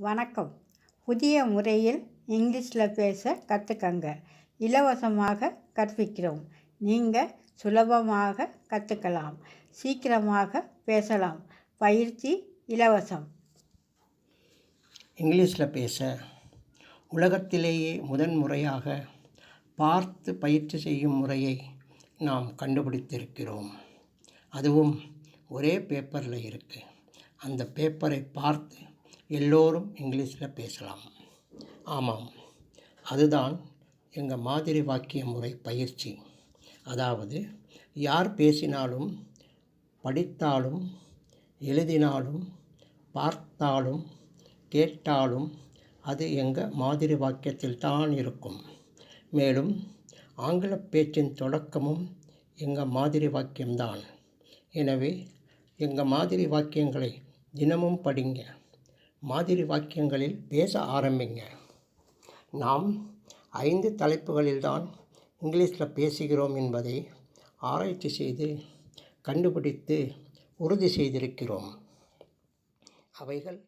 வணக்கம். புதிய முறையில் இங்கிலீஷில் பேச கற்றுக்கங்க. இலவசமாக கற்பிக்கிறோம். நீங்கள் சுலபமாக கற்றுக்கலாம். சீக்கிரமாக பேசலாம். பயிற்சி இலவசம். இங்கிலீஷில் பேச உலகத்திலேயே முதன்முறையாக பார்த்து பயிற்சி செய்யும் முறையை நாம் கண்டுபிடித்திருக்கிறோம். அதுவும் ஒரே பேப்பரில் இருக்குது. அந்த பேப்பரை பார்த்து எல்லோரும் இங்கிலீஷில் பேசலாம். ஆமாம், அதுதான் எங்கள் மாதிரி வாக்கிய முறை பயிற்சி. அதாவது யார் பேசினாலும், படித்தாலும், எழுதினாலும், பார்த்தாலும், கேட்டாலும் அது எங்கள் மாதிரி வாக்கியத்தில் தான் இருக்கும். மேலும் ஆங்கில பேச்சின் தொடக்கமும் எங்கள் மாதிரி வாக்கியம்தான். எனவே எங்கள் மாதிரி வாக்கியங்களை தினமும் படிங்க. மாதிரி வாக்கியங்களில் பேச ஆரம்பிங்க. நாம் 5 தலைப்புகளில்தான் இங்கிலீஷில் பேசுகிறோம் என்பதை ஆராய்ச்சி செய்து கண்டுபிடித்து உறுதி செய்திருக்கிறோம். அவைகள்